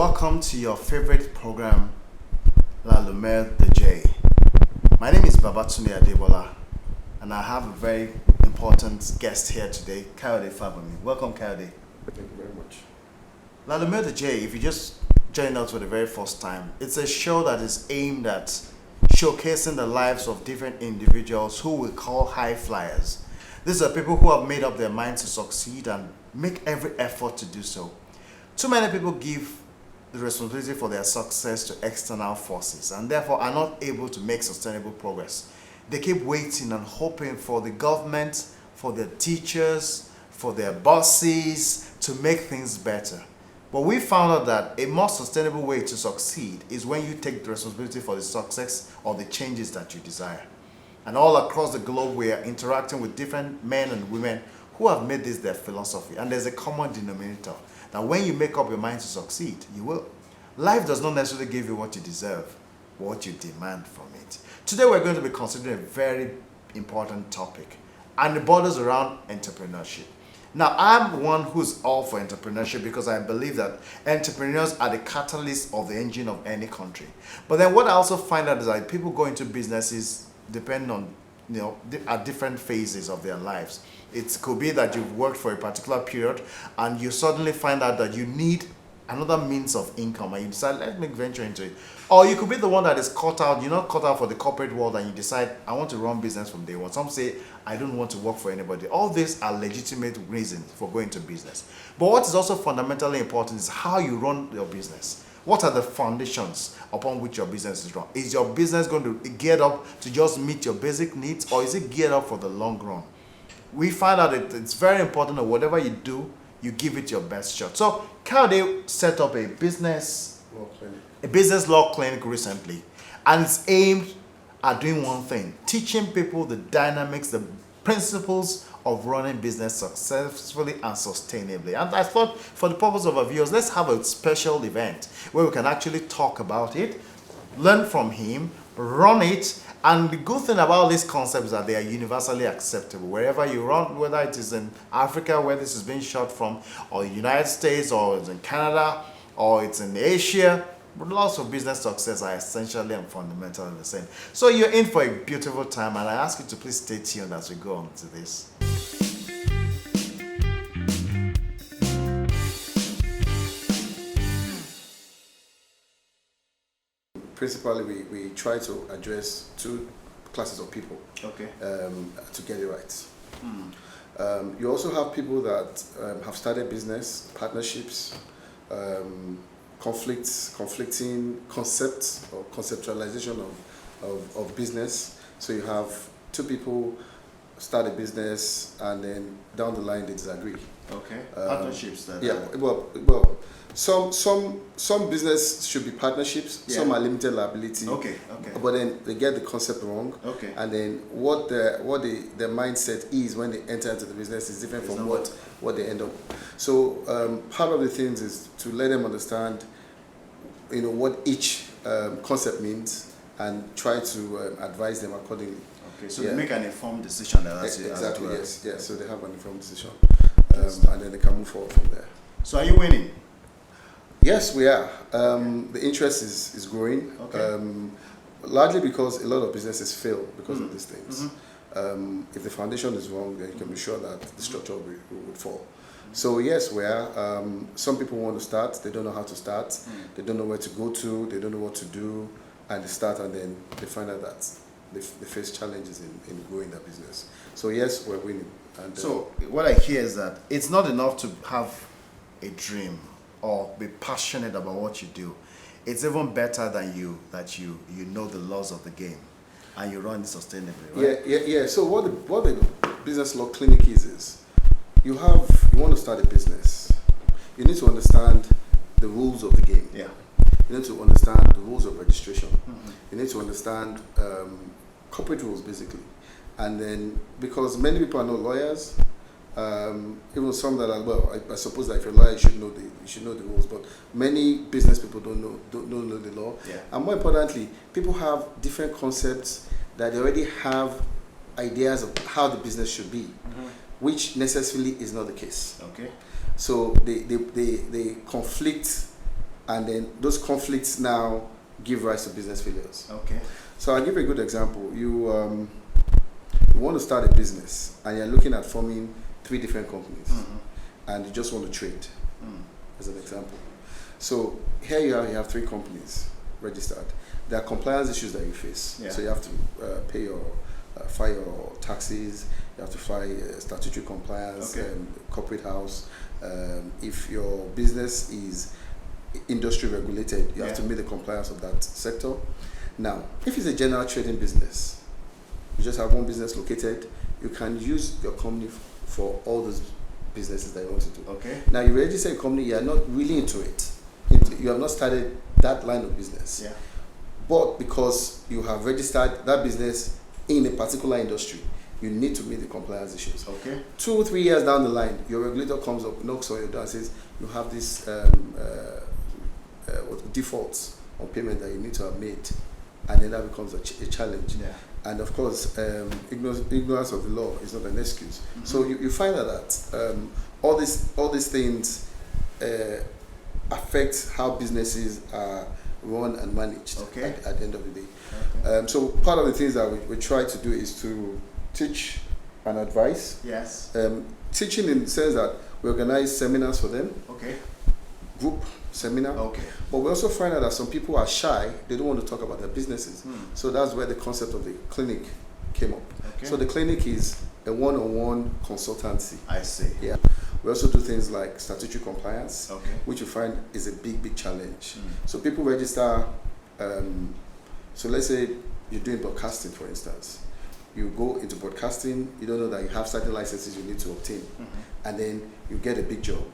welcome to your favorite program, lumiere the J. My name is Babatunde Adebola, and I have a very important guest here today, Kayode Fabunmi. Welcome, Kayode. Thank you very much. lumiere the J, if you just joined us for the very first time, it's a show that is aimed at showcasing the lives of different individuals who we call high flyers. These are people who have made up their minds to succeed and make every effort to do so. Too many people give the responsibility for their success to external forces and therefore are not able to make sustainable progress. They keep waiting and hoping for the government, for their teachers, for their bosses to make things better. But we found out that a more sustainable way to succeed is when you take the responsibility for the success or the changes that you desire. And all across the globe, we are interacting with different men and women who have made this their philosophy. And there's a common denominator that when you make up your mind to succeed, you will. Life does not necessarily give you what you deserve, but what you demand from it. Today, we're going to be considering a very important topic, and it borders around entrepreneurship. Now, I'm one who's all for entrepreneurship because I believe that entrepreneurs are the catalyst of the engine of any country. But then what I also find out is that people go into businesses depending on, at different phases of their lives. It could be that you've worked for a particular period and you suddenly find out that you need another means of income and you decide, let me venture into it. Or you could be the one that is caught out, you're not caught out for the corporate world and you decide, I want to run business from day one. Some say, I don't want to work for anybody. All these are legitimate reasons for going to business. But what is also fundamentally important is how you run your business. What are the foundations upon which your business is run? Is your business going to be geared up to just meet your basic needs, or is it geared up for the long run? We find out that it's very important that whatever you do, you give it your best shot. So, Kayode set up a business law clinic recently, and it's aimed at doing one thing: teaching people the dynamics, the principles of running business successfully and sustainably. And I thought, for the purpose of our viewers, let's have a special event where we can actually talk about it, learn from him, run it. And the good thing about these concepts is that they are universally acceptable. Wherever you run, whether it is in Africa, where this is being shot from, or the United States, or it's in Canada, or it's in Asia, lots of business success are essentially and fundamentally the same. So you're in for a beautiful time, and I ask you to please stay tuned as we go on to this. Principally, we try to address two classes of people, Okay. to get it right. You also have people that have started business, partnerships, conflicting concepts or conceptualization of business. So you have two people start a business and then down the line they disagree. Okay. Partnerships. Some business should be partnerships. Yeah. Some are limited liability. Okay. But then they get the concept wrong. Okay. And then what their mindset is when they enter into the business is different from what they end up. So part of the things is to let them understand, what each concept means and try to advise them accordingly. Okay. So they make an informed decision. Exactly. Yes. So they have an informed decision, and then they can move forward from there. So are you winning? Yes, we are. The interest is growing, largely because a lot of businesses fail because of these things. If the foundation is wrong, then you can be sure that the structure would fall. So yes, we are. Some people want to start, they don't know how to start, they don't know where to go to, they don't know what to do, and they start and then they find out that they face challenges in growing their business. So yes, we're winning. And, so what I hear is that it's not enough to have a dream or be passionate about what you do. It's even better that you know the laws of the game and you run it sustainably, right? Yeah. So what the business law clinic is you want to start a business. You need to understand the rules of the game. Yeah. You need to understand the rules of registration. You need to understand corporate rules, basically. And then, because many people are not lawyers, even some that are, I suppose that if you're a lawyer, you should know the rules, but many business people don't know the law. Yeah. And more importantly, people have different concepts that they already have ideas of how the business should be, which necessarily is not the case. Okay. So they conflict and then those conflicts now give rise to business failures. Okay. So I'll give you a good example. You want to start a business and you're looking at forming 3 different companies, and you just want to trade, as an example. So here you have 3 companies registered. There are compliance issues that you face. Yeah. So you have to file your taxes, you have to file statutory compliance, corporate house. If your business is industry regulated, you have to meet the compliance of that sector. Now, if it's a general trading business, you just have one business located, you can use your company for all those businesses that you want to do. Okay. Now, you register a company, you are not really into it. You have not started that line of business. Yeah. But because you have registered that business in a particular industry, you need to meet the compliance issues. Okay. 2 or 3 years down the line, your regulator comes up, knocks on your door and says, you have this defaults on payment that you need to have made, and then that becomes a challenge. Yeah. And of course, ignorance of the law is not an excuse. So you find that all these things affect how businesses are run and managed at the end of the day. Okay. So part of the things that we try to do is to teach and advise. Yes. Teaching in the sense that we organize seminars for them. Okay. Group seminar. Okay. But we also find out that some people are shy. They don't want to talk about their businesses. So that's where the concept of the clinic came up. Okay. So the clinic is a one-on-one consultancy. I see. Yeah. We also do things like statutory compliance, which we find is a big challenge. So people register. So let's say you're doing broadcasting, for instance. You go into broadcasting, you don't know that you have certain licenses you need to obtain, and then you get a big job,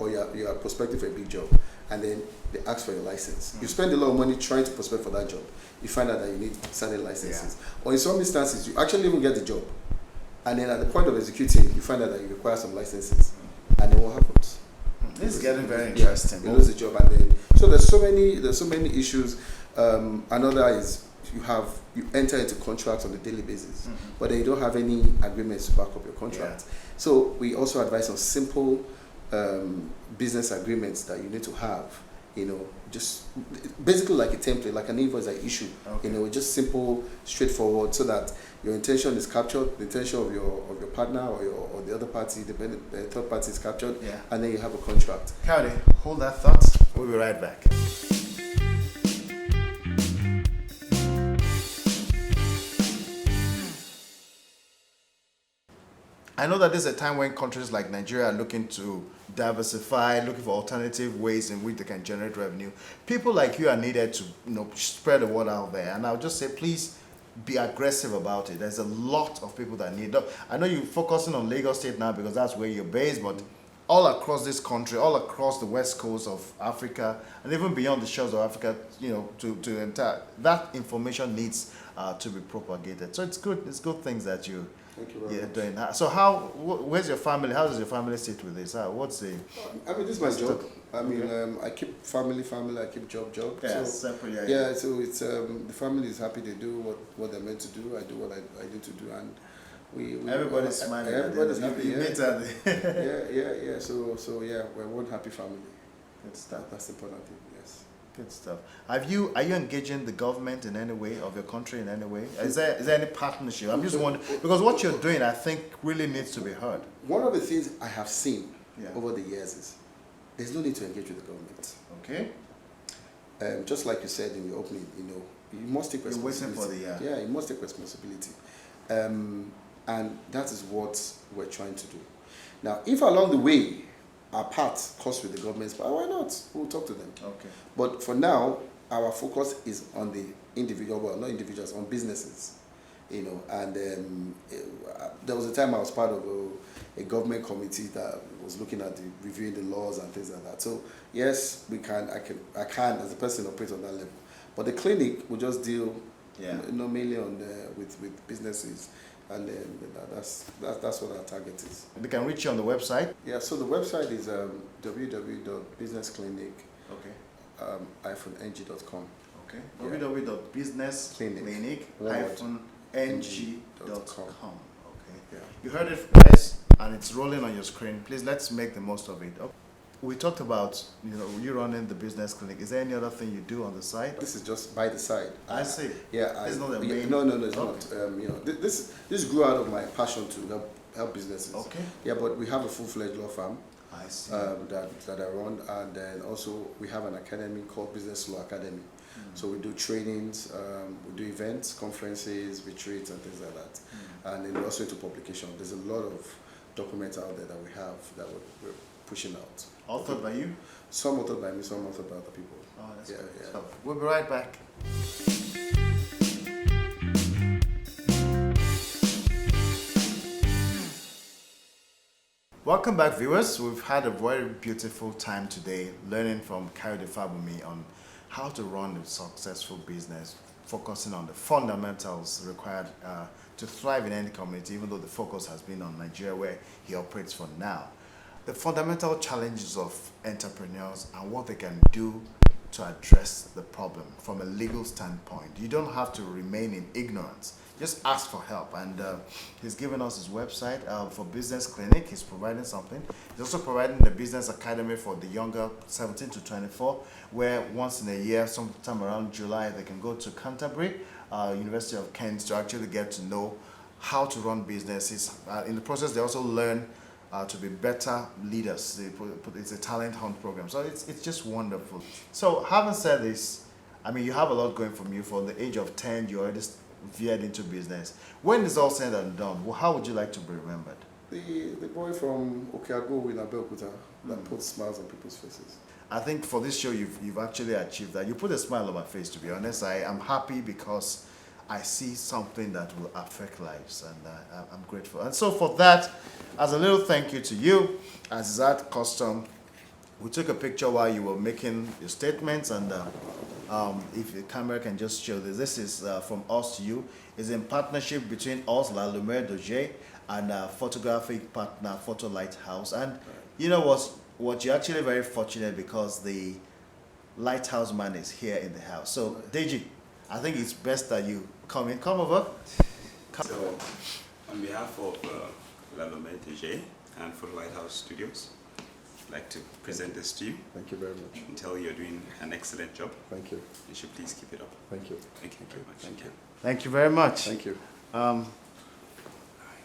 or you are prospecting for a big job, and then they ask for your license. You spend a lot of money trying to prospect for that job. You find out that you need certain licenses, or in some instances you actually even get the job, and then at the point of executing, you find out that you require some licenses, and then what happens? This is getting very interesting. You lose the job, and then so there's so many issues. Another is you enter into contracts on a daily basis, but then you don't have any agreements to back up your contract. So we also advise on simple business agreements that you need to have, just basically like a template, like an invoice that you issue, just simple, straightforward, so that your intention is captured, the intention of your partner or the other party, the third party is captured, and then you have a contract. Kayode, hold that thought. We'll be right back. I know that this is a time when countries like Nigeria are looking to diversify, looking for alternative ways in which they can generate revenue. People like you are needed to, spread the word out there. And I'll just say, please be aggressive about it. There's a lot of people that need it. I know you're focusing on Lagos State now because that's where you're based, but all across this country, all across the west coast of Africa, and even beyond the shores of Africa, to entire, that information needs to be propagated. So it's good things that you're doing that. So where's your family? How does your family sit with this? What's the? This is my job. I keep family. I keep job. Yeah, so, separate. Yeah. So it's the family is happy. They do what they're meant to do. I do what I need to do, and we everybody's smiling. Everybody's happy. Yeah. So we're one happy family. Good stuff. That's the important thing. Yes. Good stuff. Are you engaging the government in any way, of your country in any way? Is there any partnership? I'm just wondering, because what you're doing, I think, really needs to be heard. One of the things I have seen over the years is there's no need to engage with the government. Okay. Just like you said in your opening, you must take responsibility. You're waiting for you must take responsibility. And that is what we're trying to do. Now, if along the way our path cross with the government's path, why not? We'll talk to them. Okay. But for now, our focus is on the individual, well, not individuals, on businesses. And there was a time I was part of a government committee that was looking at reviewing the laws and things like that. So yes, I can as a person operate on that level. But the clinic will just deal mainly on with businesses. And that's what our target is. They can reach you on the website? Yeah, so the website is www.businessclinic -ng.com. Okay. www.businessclinic-ng.com. Okay. Yeah. You heard it, guys, and it's rolling on your screen. Please, let's make the most of it. we talked about, you running the business clinic. Is there any other thing you do on the side? This is just by the side. I see. Yeah, It's not the main. No, it's Okay. not. This grew out of my passion to help businesses. Okay. Yeah, but we have a full-fledged law firm I see. that I run, and then also we have an academy called Business Law Academy. So we do trainings, we do events, conferences, retreats, and things like that. And then we're also into publication. There's a lot of documents out there that we have that we're pushing out. Authored by you? Some authored by me, some authored by other people. Oh, that's Yeah, good. yeah. So, we'll be right back. Welcome back, viewers. We've had a very beautiful time today learning from Kayode Fabunmi on how to run a successful business, focusing on the fundamentals required to thrive in any community, even though the focus has been on Nigeria, where he operates for now. The fundamental challenges of entrepreneurs and what they can do to address the problem from a legal standpoint. You don't have to remain in ignorance. Just ask for help. And he's given us his website for business clinic. He's providing something. He's also providing the business academy for the younger 17 to 24, where once in a year, sometime around July, they can go to Canterbury, University of Kent, to actually get to know how to run businesses. In the process, they also learn to be better leaders. It's a talent hunt program. So it's just wonderful. So having said this, I mean, you have a lot going from you. From the age of 10, you already veered into business. When it's all said and done, how would you like to be remembered? The boy from Okeago in Abeokuta that puts smiles on people's faces. I think for this show, you've actually achieved that. You put a smile on my face, to be honest. I am happy because I see something that will affect lives, and I'm grateful. And so for that, as a little thank you to you, as is that custom, we took a picture while you were making your statements, and if the camera can just show this is from us to you. It's in partnership between us, La Lumiere Doje, and photographic partner, Photo Lighthouse. And you know what, you're actually very fortunate because the lighthouse man is here in the house. So, Deji, I think it's best that you come over. So, on behalf of La Lumiere Doje and Photo Lighthouse Studios, I'd like to present this to you. Thank you very much. And tell you you're doing an excellent job. Thank you. You should please keep it up. Thank you. Thank you very much. Thank you. Thank you very much. Thank you.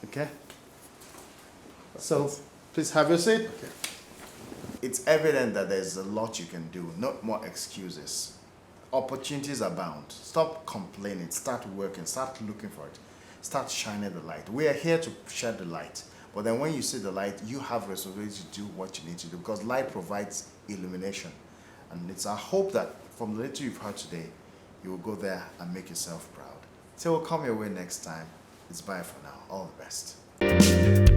Okay. So, please have your seat. Okay. It's evident that there's a lot you can do, not more excuses. Opportunities abound. Stop complaining. Start working. Start looking for it. Start shining the light. We are here to shed the light. But then when you see the light, you have responsibility to do what you need to do, because light provides illumination. And it's our hope that from the little you've heard today, you will go there and make yourself proud. So we'll come your way next time. It's bye for now. All the best.